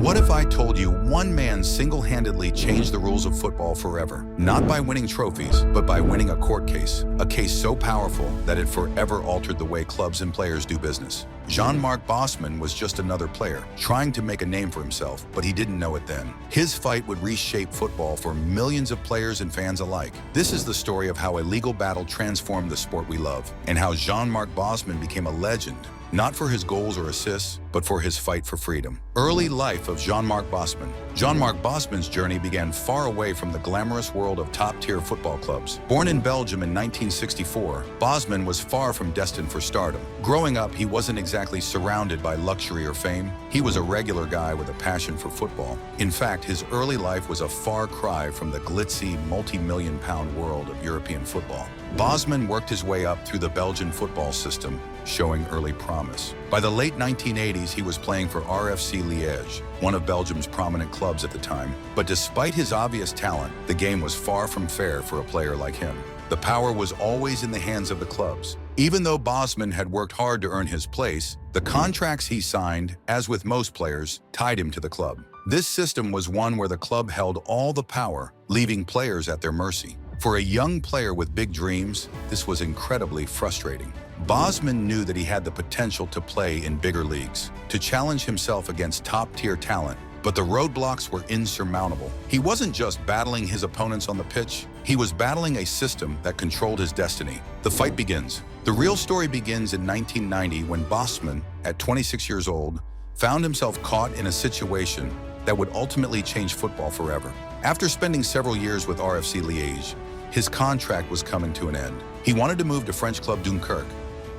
What if I told you one man single-handedly changed the rules of football forever? Not by winning trophies, but by winning a court case. A case so powerful that it forever altered the way clubs and players do business. Jean-Marc Bosman was just another player, trying to make a name for himself, but he didn't know it then. His fight would reshape football for millions of players and fans alike. This is the story of how a legal battle transformed the sport we love, and how Jean-Marc Bosman became a legend, not for his goals or assists, but for his fight for freedom. Early life of Jean-Marc Bosman. Jean-Marc Bosman's journey began far away from the glamorous world of top-tier football clubs. Born in Belgium in 1964, Bosman was far from destined for stardom. Growing up, he wasn't exactly surrounded by luxury or fame. He was a regular guy with a passion for football. In fact, his early life was a far cry from the glitzy, multi-million-pound world of European football. Bosman worked his way up through the Belgian football system, showing early promise. By the late 1980s, he was playing for RFC Liège, one of Belgium's prominent clubs at the time. But despite his obvious talent, the game was far from fair for a player like him. The power was always in the hands of the clubs. Even though Bosman had worked hard to earn his place, the contracts he signed, as with most players, tied him to the club. This system was one where the club held all the power, leaving players at their mercy. For a young player with big dreams, this was incredibly frustrating. Bosman knew that he had the potential to play in bigger leagues, to challenge himself against top-tier talent, but the roadblocks were insurmountable. He wasn't just battling his opponents on the pitch, he was battling a system that controlled his destiny. The fight begins. The real story begins in 1990 when Bosman, at 26 years old, found himself caught in a situation that would ultimately change football forever. After spending several years with RFC Liège, his contract was coming to an end. He wanted to move to French club Dunkirk,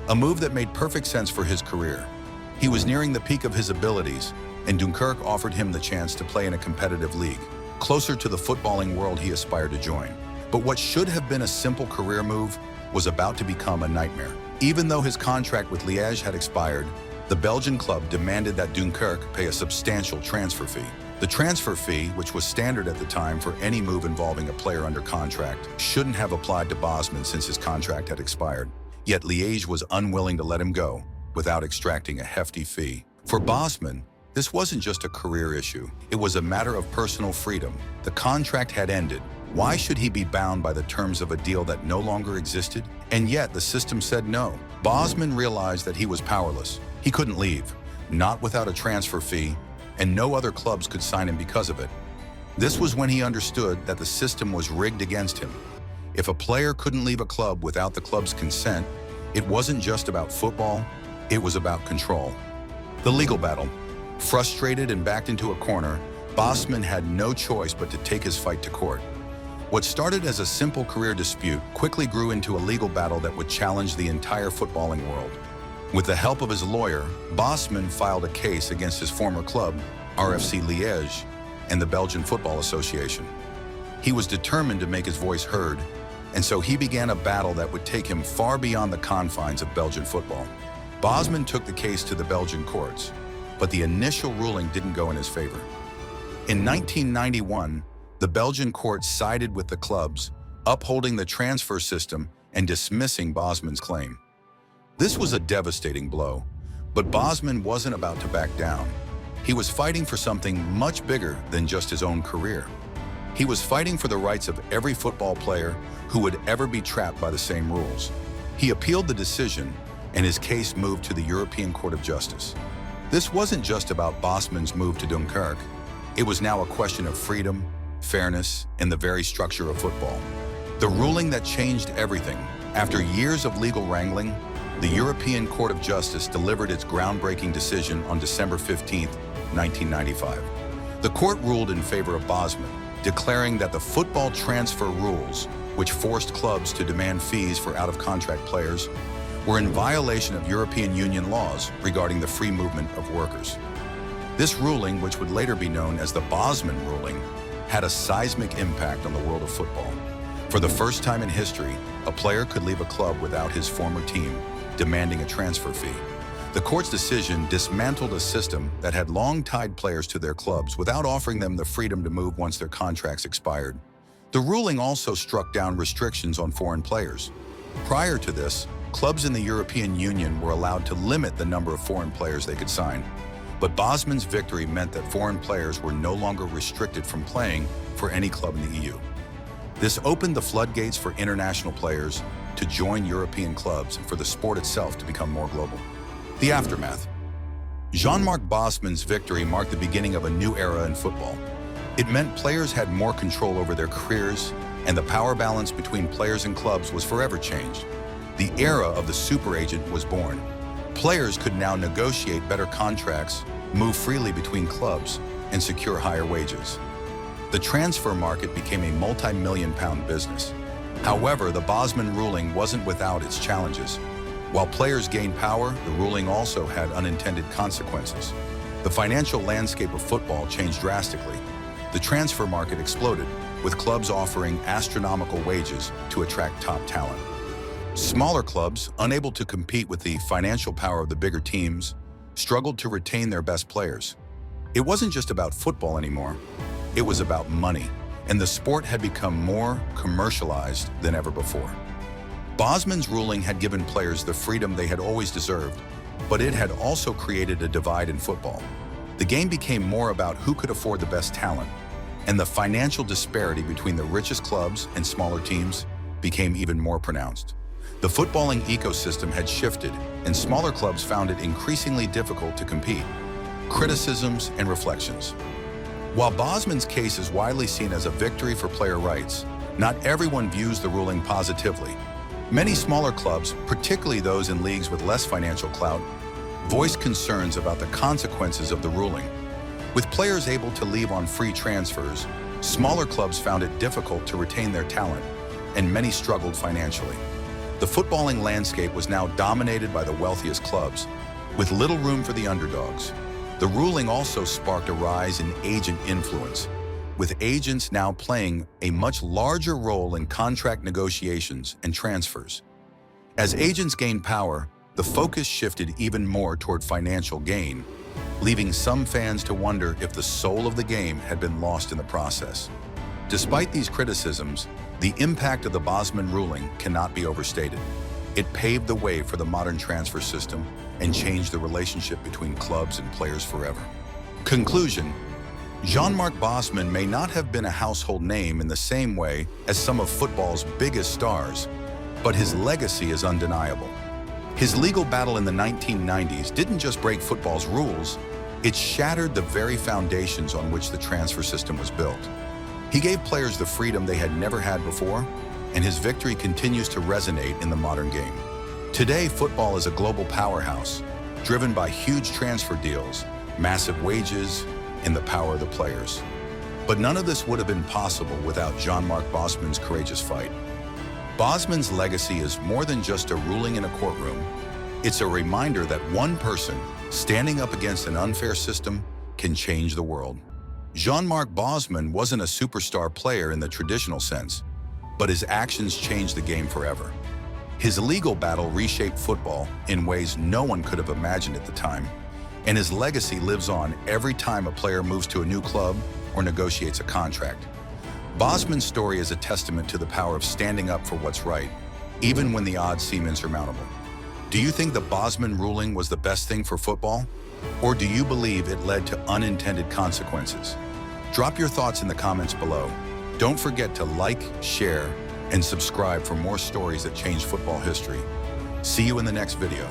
a move that made perfect sense for his career. He was nearing the peak of his abilities, and Dunkirk offered him the chance to play in a competitive league, closer to the footballing world he aspired to join. But what should have been a simple career move was about to become a nightmare. Even though his contract with Liège had expired, the Belgian club demanded that Dunkirk pay a substantial transfer fee. The transfer fee, which was standard at the time for any move involving a player under contract, shouldn't have applied to Bosman since his contract had expired. Yet Liège was unwilling to let him go without extracting a hefty fee. For Bosman, this wasn't just a career issue. It was a matter of personal freedom. The contract had ended. Why should he be bound by the terms of a deal that no longer existed? And yet the system said no. Bosman realized that he was powerless. He couldn't leave, not without a transfer fee, and no other clubs could sign him because of it. This was when he understood that the system was rigged against him. If a player couldn't leave a club without the club's consent, it wasn't just about football, it was about control. The legal battle. Frustrated and backed into a corner, Bosman had no choice but to take his fight to court. What started as a simple career dispute quickly grew into a legal battle that would challenge the entire footballing world. With the help of his lawyer, Bosman filed a case against his former club, RFC Liège, and the Belgian Football Association. He was determined to make his voice heard, and so he began a battle that would take him far beyond the confines of Belgian football. Bosman took the case to the Belgian courts, but the initial ruling didn't go in his favor. In 1991, the Belgian courts sided with the clubs, upholding the transfer system and dismissing Bosman's claim. This was a devastating blow, but Bosman wasn't about to back down. He was fighting for something much bigger than just his own career. He was fighting for the rights of every football player who would ever be trapped by the same rules. He appealed the decision, and his case moved to the European Court of Justice. This wasn't just about Bosman's move to Dunkirk. It was now a question of freedom, fairness, and the very structure of football. The ruling that changed everything. After years of legal wrangling, the European Court of Justice delivered its groundbreaking decision on December 15, 1995. The court ruled in favor of Bosman, declaring that the football transfer rules, which forced clubs to demand fees for out-of-contract players, were in violation of European Union laws regarding the free movement of workers. This ruling, which would later be known as the Bosman ruling, had a seismic impact on the world of football. For the first time in history, a player could leave a club without his former team, demanding a transfer fee. The court's decision dismantled a system that had long tied players to their clubs without offering them the freedom to move once their contracts expired. The ruling also struck down restrictions on foreign players. Prior to this, clubs in the European Union were allowed to limit the number of foreign players they could sign. But Bosman's victory meant that foreign players were no longer restricted from playing for any club in the EU. This opened the floodgates for international players to join European clubs and for the sport itself to become more global. The aftermath. Jean-Marc Bosman's victory marked the beginning of a new era in football. It meant players had more control over their careers, and the power balance between players and clubs was forever changed. The era of the super agent was born. Players could now negotiate better contracts, move freely between clubs, and secure higher wages. The transfer market became a multi-million-pound business. However, the Bosman ruling wasn't without its challenges. While players gained power, the ruling also had unintended consequences. The financial landscape of football changed drastically. The transfer market exploded, with clubs offering astronomical wages to attract top talent. Smaller clubs, unable to compete with the financial power of the bigger teams, struggled to retain their best players. It wasn't just about football anymore. It was about money, and the sport had become more commercialized than ever before. Bosman's ruling had given players the freedom they had always deserved, but it had also created a divide in football. The game became more about who could afford the best talent, and the financial disparity between the richest clubs and smaller teams became even more pronounced. The footballing ecosystem had shifted, and smaller clubs found it increasingly difficult to compete. Criticisms and reflections. While Bosman's case is widely seen as a victory for player rights, not everyone views the ruling positively. Many smaller clubs, particularly those in leagues with less financial clout, voiced concerns about the consequences of the ruling. With players able to leave on free transfers, smaller clubs found it difficult to retain their talent, and many struggled financially. The footballing landscape was now dominated by the wealthiest clubs, with little room for the underdogs. The ruling also sparked a rise in agent influence, with agents now playing a much larger role in contract negotiations and transfers. As agents gained power, the focus shifted even more toward financial gain, leaving some fans to wonder if the soul of the game had been lost in the process. Despite these criticisms, the impact of the Bosman ruling cannot be overstated. It paved the way for the modern transfer system and changed the relationship between clubs and players forever. Conclusion: Jean-Marc Bosman may not have been a household name in the same way as some of football's biggest stars, but his legacy is undeniable. His legal battle in the 1990s didn't just break football's rules, it shattered the very foundations on which the transfer system was built. He gave players the freedom they had never had before, and his victory continues to resonate in the modern game. Today, football is a global powerhouse, driven by huge transfer deals, massive wages, and the power of the players. But none of this would have been possible without Jean-Marc Bosman's courageous fight. Bosman's legacy is more than just a ruling in a courtroom. It's a reminder that one person standing up against an unfair system can change the world. Jean-Marc Bosman wasn't a superstar player in the traditional sense, but his actions changed the game forever. His legal battle reshaped football in ways no one could have imagined at the time, and his legacy lives on every time a player moves to a new club or negotiates a contract. Bosman's story is a testament to the power of standing up for what's right, even when the odds seem insurmountable. Do you think the Bosman ruling was the best thing for football? Or do you believe it led to unintended consequences? Drop your thoughts in the comments below. Don't forget to like, share, and subscribe for more stories that change football history. See you in the next video.